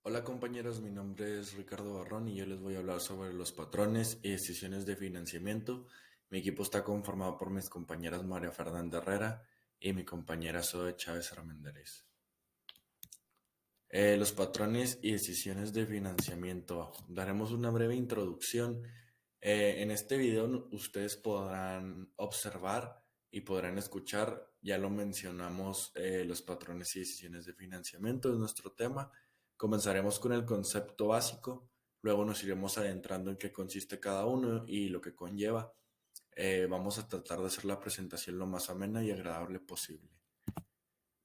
Hola compañeros, mi nombre es Ricardo Barrón y yo les voy a hablar sobre los patrones y decisiones de financiamiento. Mi equipo está conformado por mis compañeras María Fernanda Herrera y mi compañera Zoe Chávez Armendáriz. Los patrones y decisiones de financiamiento. Daremos una breve introducción. En este video ustedes podrán observar y podrán escuchar, ya lo mencionamos, los patrones y decisiones de financiamiento es nuestro tema. Comenzaremos con el concepto básico, luego nos iremos adentrando en qué consiste cada uno y lo que conlleva. Vamos a tratar de hacer la presentación lo más amena y agradable posible.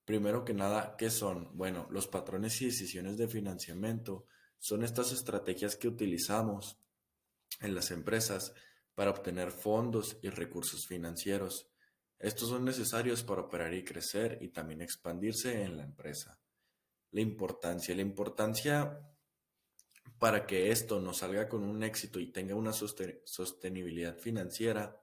Primero que nada, ¿qué son? Bueno, los patrones y decisiones de financiamiento son estas estrategias que utilizamos en las empresas para obtener fondos y recursos financieros. Estos son necesarios para operar y crecer y también expandirse en la empresa. La importancia para que esto nos salga con un éxito y tenga una sostenibilidad financiera,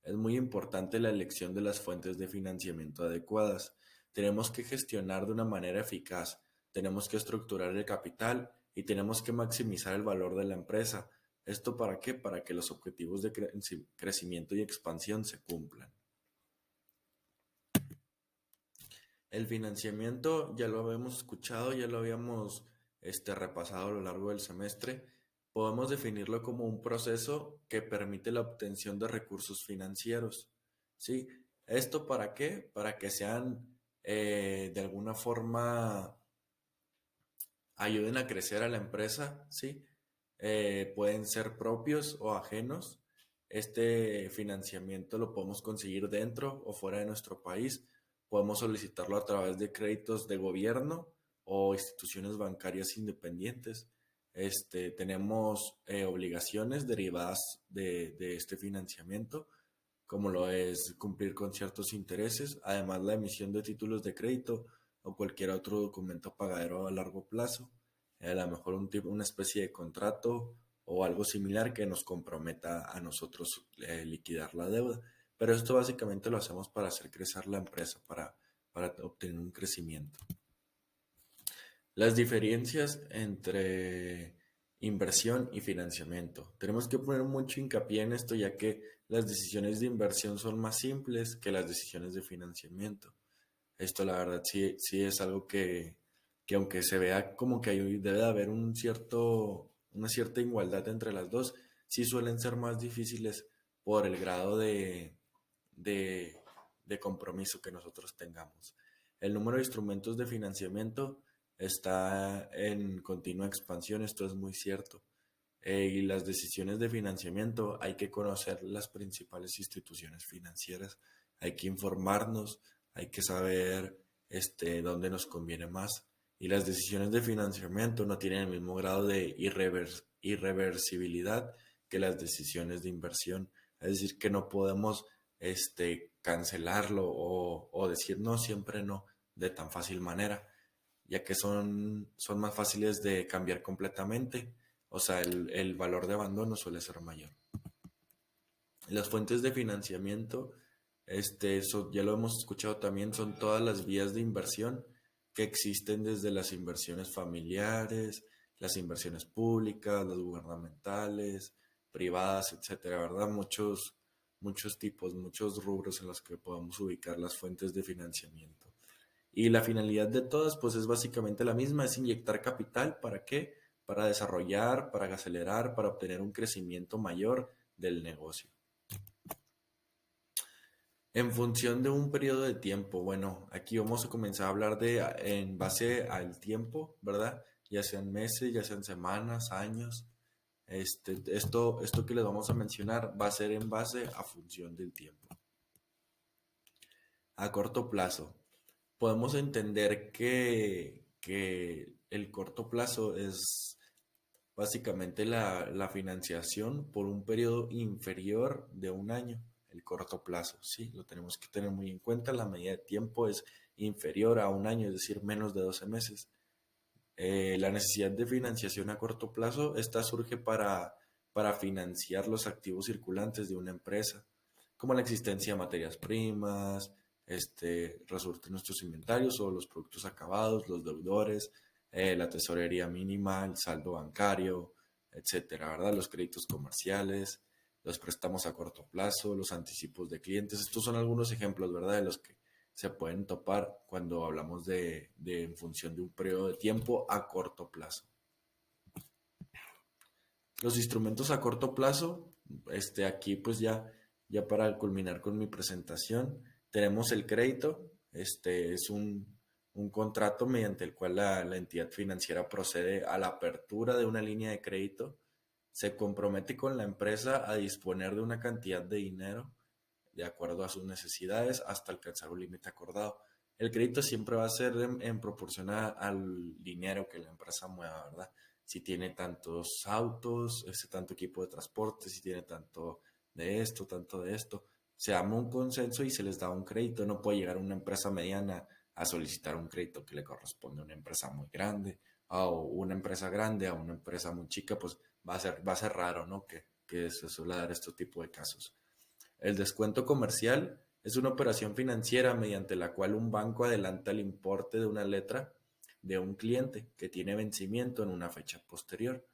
es muy importante la elección de las fuentes de financiamiento adecuadas. Tenemos que gestionar de una manera eficaz, tenemos que estructurar el capital y tenemos que maximizar el valor de la empresa. ¿Esto para qué? Para que los objetivos de crecimiento y expansión se cumplan. El financiamiento ya lo habíamos escuchado, ya lo habíamos repasado a lo largo del semestre. Podemos definirlo como un proceso que permite la obtención de recursos financieros. ¿Sí? ¿Esto para qué? Para que sean de alguna forma ayuden a crecer a la empresa, ¿sí? Pueden ser propios o ajenos. Este financiamiento lo podemos conseguir dentro o fuera de nuestro país. Podemos solicitarlo a través de créditos de gobierno o instituciones bancarias independientes. Tenemos obligaciones derivadas de este financiamiento, como lo es cumplir con ciertos intereses, además la emisión de títulos de crédito o cualquier otro documento pagadero a largo plazo, a lo mejor una especie de contrato o algo similar que nos comprometa a nosotros liquidar la deuda. Pero esto básicamente lo hacemos para hacer crecer la empresa, para obtener un crecimiento. Las diferencias entre inversión y financiamiento. Tenemos que poner mucho hincapié en esto, ya que las decisiones de inversión son más simples que las decisiones de financiamiento. Esto la verdad sí es algo que aunque se vea como que debe de haber una cierta igualdad entre las dos, sí suelen ser más difíciles por el grado de, de compromiso que nosotros tengamos. El número de instrumentos de financiamiento está en continua expansión, esto es muy cierto. Y las decisiones de financiamiento hay que conocer las principales instituciones financieras, hay que informarnos, hay que saber dónde nos conviene más. Y las decisiones de financiamiento no tienen el mismo grado de irreversibilidad que las decisiones de inversión. Es decir, que no podemos cancelarlo o decir no, siempre no, de tan fácil manera, ya que son más fáciles de cambiar completamente. O sea, el valor de abandono suele ser mayor. Las fuentes de financiamiento, eso ya lo hemos escuchado también, son todas las vías de inversión que existen desde las inversiones familiares, las inversiones públicas, las gubernamentales, privadas, etcétera, ¿verdad? Muchos tipos, muchos rubros en los que podemos ubicar las fuentes de financiamiento. Y la finalidad de todas, pues es básicamente la misma, es inyectar capital. ¿Para qué? Para desarrollar, para acelerar, para obtener un crecimiento mayor del negocio. En función de un periodo de tiempo, bueno, aquí vamos a comenzar a hablar en base al tiempo, ¿verdad? Ya sean meses, ya sean semanas, años. Esto que les vamos a mencionar va a ser en base a función del tiempo. A corto plazo, podemos entender que el corto plazo es básicamente la financiación por un periodo inferior de un año. El corto plazo, sí, lo tenemos que tener muy en cuenta. La medida de tiempo es inferior a un año, es decir, menos de 12 meses. La necesidad de financiación a corto plazo, esta surge para financiar los activos circulantes de una empresa, como la existencia de materias primas, resurtir nuestros inventarios o los productos acabados, los deudores. la tesorería mínima, el saldo bancario, etcétera, ¿verdad? Los créditos comerciales, los préstamos a corto plazo, los anticipos de clientes. Estos son algunos ejemplos, ¿verdad? De los que se pueden topar cuando hablamos de en función de un periodo de tiempo a corto plazo. Los instrumentos a corto plazo, aquí pues ya para culminar con mi presentación, tenemos el crédito. Es un contrato mediante el cual la entidad financiera procede a la apertura de una línea de crédito, se compromete con la empresa a disponer de una cantidad de dinero de acuerdo a sus necesidades hasta alcanzar un límite acordado. El crédito siempre va a ser en proporción al dinero que la empresa mueva, ¿verdad? Si tiene tantos autos, tanto equipo de transporte, si tiene tanto de esto, tanto de esto, se arma un consenso y se les da un crédito. No puede llegar una empresa mediana a solicitar un crédito que le corresponde a una empresa muy grande, o una empresa grande a una empresa muy chica, pues va a ser raro, ¿no? Que se suele dar este tipo de casos. El descuento comercial es una operación financiera mediante la cual un banco adelanta el importe de una letra de un cliente que tiene vencimiento en una fecha posterior.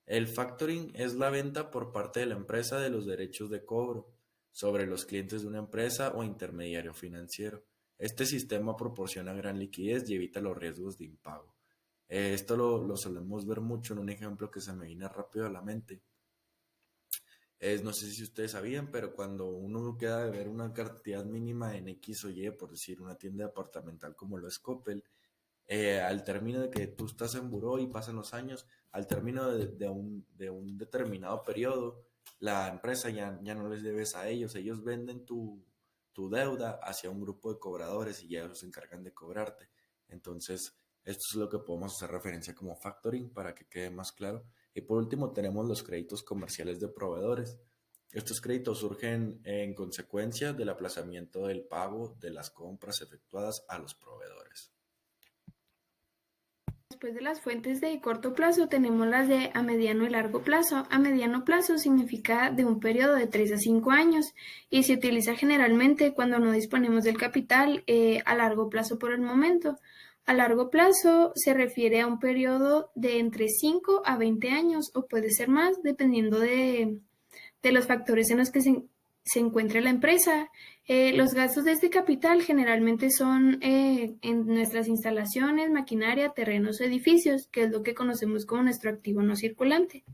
El factoring es la venta por parte de la empresa de los derechos de cobro sobre los clientes de una empresa o intermediario financiero. Este sistema proporciona gran liquidez y evita los riesgos de impago. Esto lo solemos ver mucho en un ejemplo que se me viene rápido a la mente. No sé si ustedes sabían, pero cuando uno queda de ver una cantidad mínima en X o Y, por decir una tienda departamental como lo es Coppel, al término de que tú estás en buró y pasan los años, al término de un determinado periodo, la empresa ya no les debes a ellos venden tu deuda hacia un grupo de cobradores y ya ellos se encargan de cobrarte. Entonces, esto es lo que podemos hacer referencia como factoring para que quede más claro. Y por último tenemos los créditos comerciales de proveedores. Estos créditos surgen en consecuencia del aplazamiento del pago de las compras efectuadas a los proveedores. Después de las fuentes de corto plazo tenemos las de a mediano y largo plazo. A mediano plazo significa de un periodo de 3 a 5 años y se utiliza generalmente cuando no disponemos del capital a largo plazo por el momento. A largo plazo se refiere a un periodo de entre 5 a 20 años o puede ser más dependiendo de los factores en los que se encuentra la empresa. Los gastos de este capital generalmente son en nuestras instalaciones, maquinaria, terrenos o edificios, que es lo que conocemos como nuestro activo no circulante.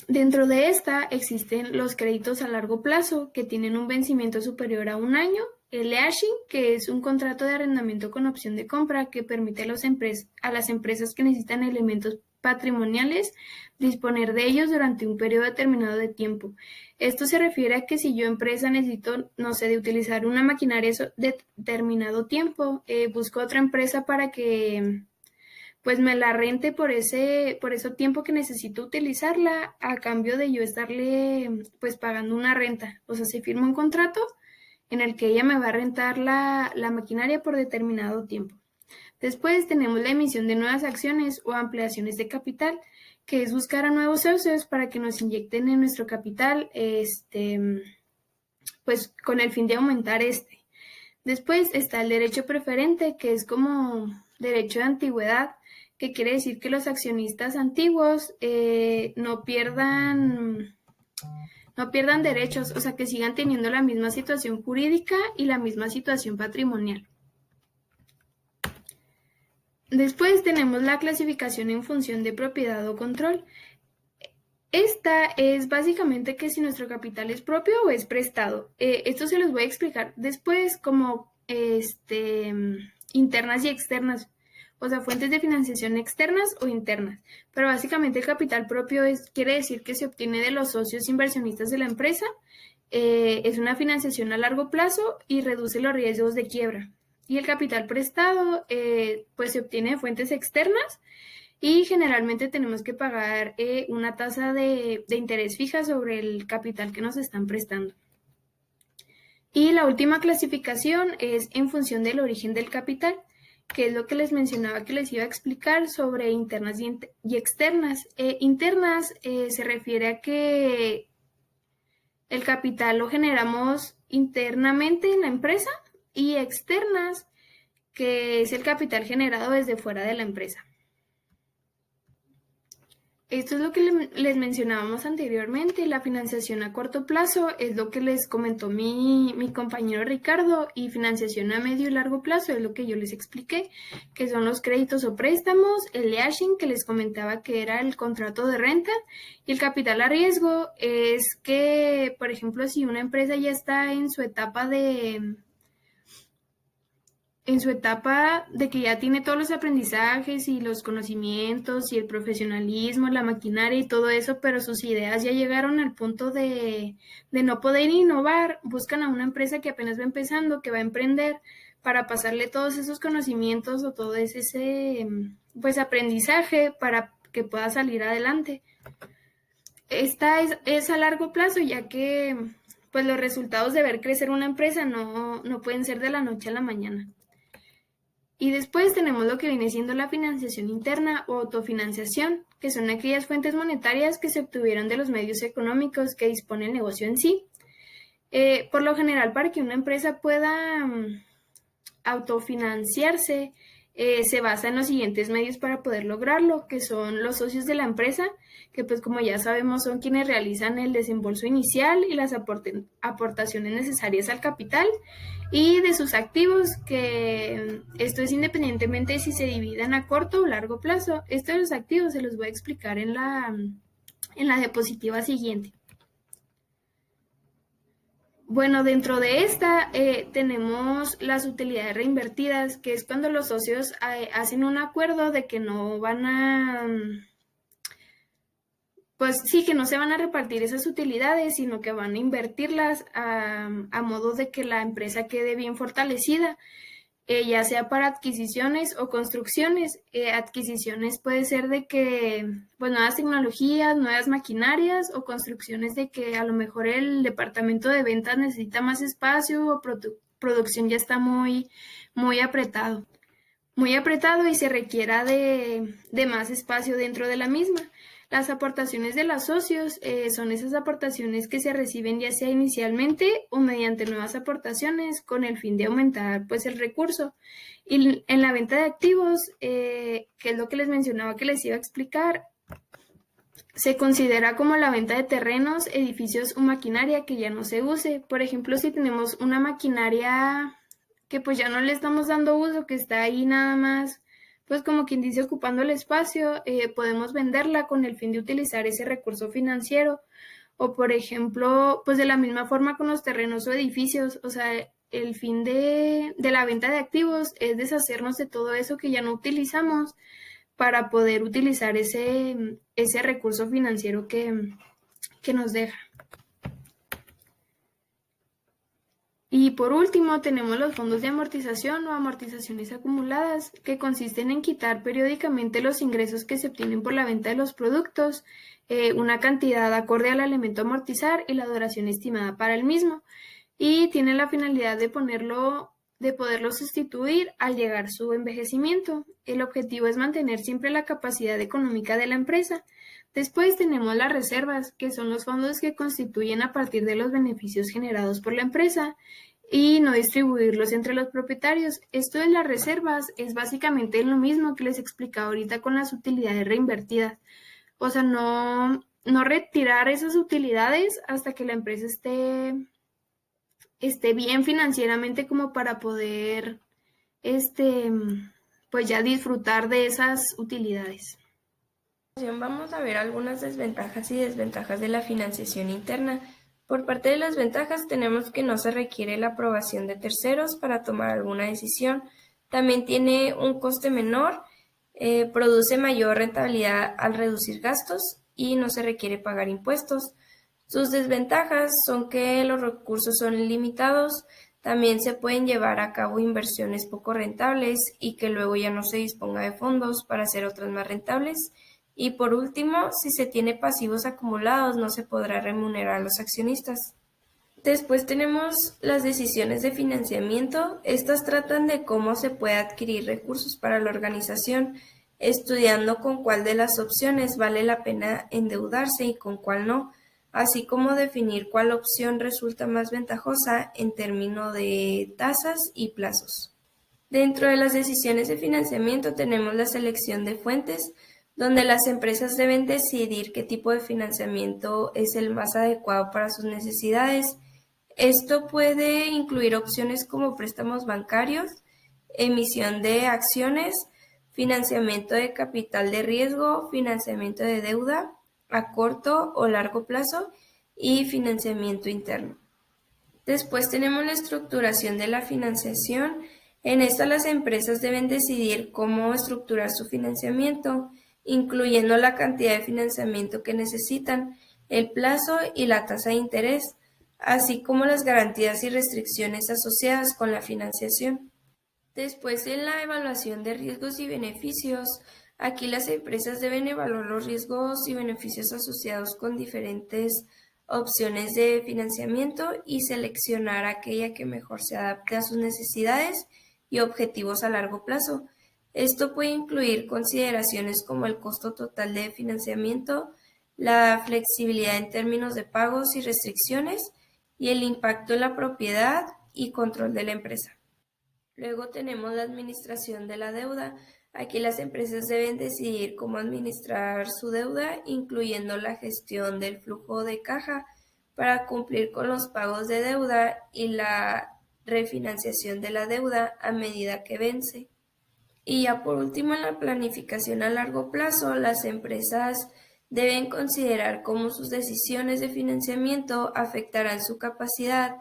Dentro de esta existen los créditos a largo plazo, que tienen un vencimiento superior a un año, el leasing, que es un contrato de arrendamiento con opción de compra que permite a las empresas que necesitan elementos patrimoniales disponer de ellos durante un periodo determinado de tiempo. Esto se refiere a que si yo empresa necesito, no sé, de utilizar una maquinaria de determinado tiempo, busco otra empresa para que pues me la rente por ese tiempo que necesito utilizarla a cambio de yo estarle pues pagando una renta. O sea, se firma un contrato en el que ella me va a rentar la maquinaria por determinado tiempo. Después tenemos la emisión de nuevas acciones o ampliaciones de capital, que es buscar a nuevos socios para que nos inyecten en nuestro capital, pues con el fin de aumentar este. Después está el derecho preferente, que es como derecho de antigüedad, que quiere decir que los accionistas antiguos no pierdan derechos, o sea, que sigan teniendo la misma situación jurídica y la misma situación patrimonial. Después tenemos la clasificación en función de propiedad o control. Esta es básicamente que si nuestro capital es propio o es prestado. Esto se los voy a explicar después como internas y externas, o sea, fuentes de financiación externas o internas. Pero básicamente el capital propio quiere decir que se obtiene de los socios inversionistas de la empresa, es una financiación a largo plazo y reduce los riesgos de quiebra. Y el capital prestado pues se obtiene de fuentes externas y generalmente tenemos que pagar una tasa de interés fija sobre el capital que nos están prestando. Y la última clasificación es en función del origen del capital, que es lo que les mencionaba que les iba a explicar sobre internas y externas. Internas se refiere a que el capital lo generamos internamente en la empresa y externas que es el capital generado desde fuera de la empresa. Esto es lo que les mencionábamos anteriormente. La financiación a corto plazo es lo que les comentó mi compañero Ricardo, y financiación a medio y largo plazo es lo que yo les expliqué, que son los créditos o préstamos, el leasing, que les comentaba que era el contrato de renta, y el capital a riesgo es que, por ejemplo, si una empresa ya está en su etapa de que ya tiene todos los aprendizajes y los conocimientos y el profesionalismo, la maquinaria y todo eso, pero sus ideas ya llegaron al punto de no poder innovar, buscan a una empresa que apenas va empezando, que va a emprender, para pasarle todos esos conocimientos o todo ese pues aprendizaje para que pueda salir adelante. Esta es a largo plazo, ya que pues los resultados de ver crecer una empresa no pueden ser de la noche a la mañana. Y después tenemos lo que viene siendo la financiación interna o autofinanciación, que son aquellas fuentes monetarias que se obtuvieron de los medios económicos que dispone el negocio en sí. Por lo general, para que una empresa pueda autofinanciarse, se basa en los siguientes medios para poder lograrlo, que son los socios de la empresa, que pues como ya sabemos son quienes realizan el desembolso inicial y las aportaciones necesarias al capital y de sus activos, que esto es independientemente de si se dividan a corto o largo plazo. Esto de los activos se los voy a explicar en la diapositiva siguiente. Bueno, dentro de esta tenemos las utilidades reinvertidas, que es cuando los socios hacen un acuerdo de que no van a, pues sí, que no se van a repartir esas utilidades, sino que van a invertirlas a modo de que la empresa quede bien fortalecida. Ya sea para adquisiciones o construcciones. Adquisiciones puede ser de que, pues, nuevas tecnologías, nuevas maquinarias, o construcciones de que a lo mejor el departamento de ventas necesita más espacio o producción ya está muy apretado y se requiera de más espacio dentro de la misma. Las aportaciones de los socios son esas aportaciones que se reciben ya sea inicialmente o mediante nuevas aportaciones con el fin de aumentar pues el recurso. Y en la venta de activos, que es lo que les mencionaba que les iba a explicar, se considera como la venta de terrenos, edificios o maquinaria que ya no se use. Por ejemplo, si tenemos una maquinaria que pues ya no le estamos dando uso, que está ahí nada más, pues como quien dice, ocupando el espacio, podemos venderla con el fin de utilizar ese recurso financiero. O por ejemplo, pues de la misma forma con los terrenos o edificios, o sea, el fin de la venta de activos es deshacernos de todo eso que ya no utilizamos para poder utilizar ese recurso financiero que nos deja. Y por último tenemos los fondos de amortización o amortizaciones acumuladas, que consisten en quitar periódicamente los ingresos que se obtienen por la venta de los productos, una cantidad acorde al elemento a amortizar y la duración estimada para el mismo, y tiene la finalidad de poderlo sustituir al llegar su envejecimiento. El objetivo es mantener siempre la capacidad económica de la empresa. Después tenemos las reservas, que son los fondos que constituyen a partir de los beneficios generados por la empresa y no distribuirlos entre los propietarios. Esto de las reservas es básicamente lo mismo que les explicaba ahorita con las utilidades reinvertidas. O sea, no retirar esas utilidades hasta que la empresa esté bien financieramente como para poder pues ya disfrutar de esas utilidades. Vamos a ver algunas desventajas y desventajas de la financiación interna. Por parte de las ventajas tenemos que no se requiere la aprobación de terceros para tomar alguna decisión. También tiene un coste menor, produce mayor rentabilidad al reducir gastos y no se requiere pagar impuestos. Sus desventajas son que los recursos son limitados, también se pueden llevar a cabo inversiones poco rentables y que luego ya no se disponga de fondos para hacer otras más rentables. Y por último, si se tiene pasivos acumulados, no se podrá remunerar a los accionistas. Después tenemos las decisiones de financiamiento. Estas tratan de cómo se puede adquirir recursos para la organización, estudiando con cuál de las opciones vale la pena endeudarse y con cuál no, así como definir cuál opción resulta más ventajosa en términos de tasas y plazos. Dentro de las decisiones de financiamiento tenemos la selección de fuentes, donde las empresas deben decidir qué tipo de financiamiento es el más adecuado para sus necesidades. Esto puede incluir opciones como préstamos bancarios, emisión de acciones, financiamiento de capital de riesgo, financiamiento de deuda a corto o largo plazo y financiamiento interno. Después tenemos la estructuración de la financiación. En esta las empresas deben decidir cómo estructurar su financiamiento, incluyendo la cantidad de financiamiento que necesitan, el plazo y la tasa de interés, así como las garantías y restricciones asociadas con la financiación. Después, en la evaluación de riesgos y beneficios, aquí las empresas deben evaluar los riesgos y beneficios asociados con diferentes opciones de financiamiento y seleccionar aquella que mejor se adapte a sus necesidades y objetivos a largo plazo. Esto puede incluir consideraciones como el costo total de financiamiento, la flexibilidad en términos de pagos y restricciones y el impacto en la propiedad y control de la empresa. Luego tenemos la administración de la deuda. Aquí las empresas deben decidir cómo administrar su deuda, incluyendo la gestión del flujo de caja para cumplir con los pagos de deuda y la refinanciación de la deuda a medida que vence. Y ya por último, en la planificación a largo plazo, las empresas deben considerar cómo sus decisiones de financiamiento afectarán su capacidad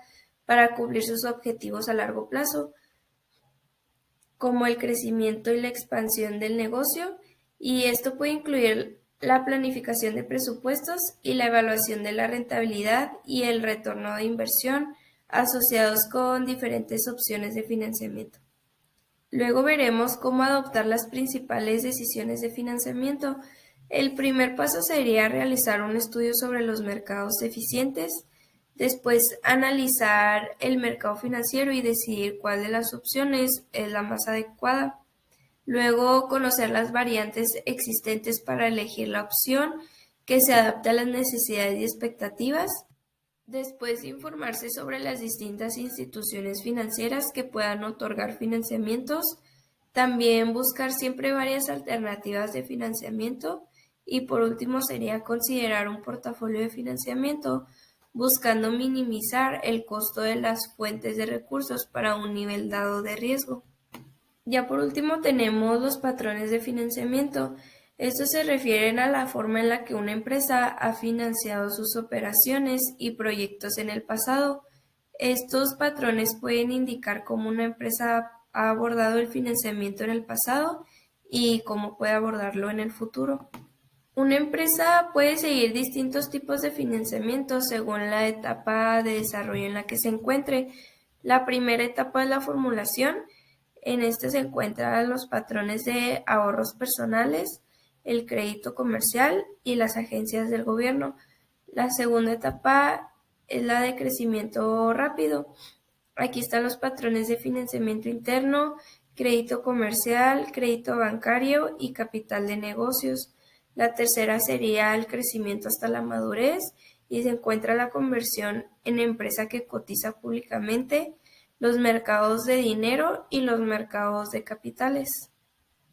para cumplir sus objetivos a largo plazo, como el crecimiento y la expansión del negocio, y esto puede incluir la planificación de presupuestos y la evaluación de la rentabilidad y el retorno de inversión asociados con diferentes opciones de financiamiento. Luego veremos cómo adoptar las principales decisiones de financiamiento. El primer paso sería realizar un estudio sobre los mercados eficientes. Después, analizar el mercado financiero y decidir cuál de las opciones es la más adecuada. Luego, conocer las variantes existentes para elegir la opción que se adapte a las necesidades y expectativas. Después, informarse sobre las distintas instituciones financieras que puedan otorgar financiamientos. También buscar siempre varias alternativas de financiamiento. Y por último, sería considerar un portafolio de financiamiento, buscando minimizar el costo de las fuentes de recursos para un nivel dado de riesgo. Ya por último tenemos los patrones de financiamiento. Estos se refieren a la forma en la que una empresa ha financiado sus operaciones y proyectos en el pasado. Estos patrones pueden indicar cómo una empresa ha abordado el financiamiento en el pasado y cómo puede abordarlo en el futuro. Una empresa puede seguir distintos tipos de financiamiento según la etapa de desarrollo en la que se encuentre. La primera etapa es la formulación. En este se encuentran los patrones de ahorros personales, el crédito comercial y las agencias del gobierno. La segunda etapa es la de crecimiento rápido. Aquí están los patrones de financiamiento interno, crédito comercial, crédito bancario y capital de negocios. La tercera sería el crecimiento hasta la madurez y se encuentra la conversión en empresa que cotiza públicamente, los mercados de dinero y los mercados de capitales.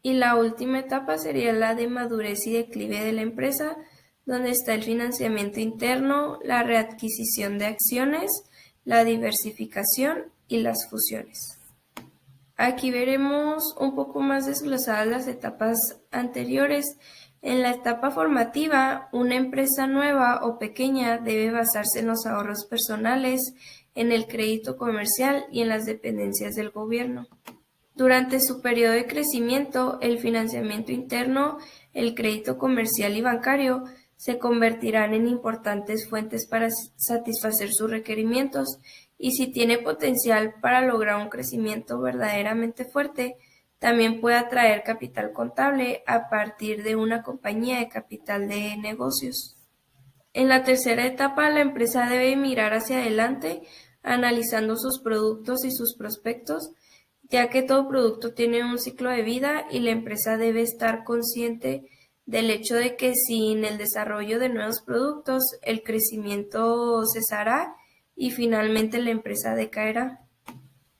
Y la última etapa sería la de madurez y declive de la empresa, donde está el financiamiento interno, la readquisición de acciones, la diversificación y las fusiones. Aquí veremos un poco más desglosadas las etapas anteriores. En la etapa formativa, una empresa nueva o pequeña debe basarse en los ahorros personales, en el crédito comercial y en las dependencias del gobierno. Durante su periodo de crecimiento, el financiamiento interno, el crédito comercial y bancario se convertirán en importantes fuentes para satisfacer sus requerimientos, y si tiene potencial para lograr un crecimiento verdaderamente fuerte, también puede atraer capital contable a partir de una compañía de capital de negocios. En la tercera etapa, la empresa debe mirar hacia adelante, analizando sus productos y sus prospectos, ya que todo producto tiene un ciclo de vida y la empresa debe estar consciente del hecho de que sin el desarrollo de nuevos productos, el crecimiento cesará y finalmente la empresa decaerá.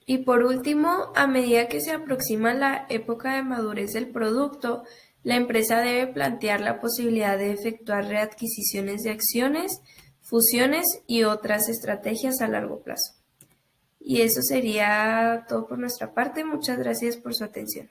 Y por último, a medida que se aproxima la época de madurez del producto, la empresa debe plantear la posibilidad de efectuar readquisiciones de acciones, fusiones y otras estrategias a largo plazo. Y eso sería todo por nuestra parte. Muchas gracias por su atención.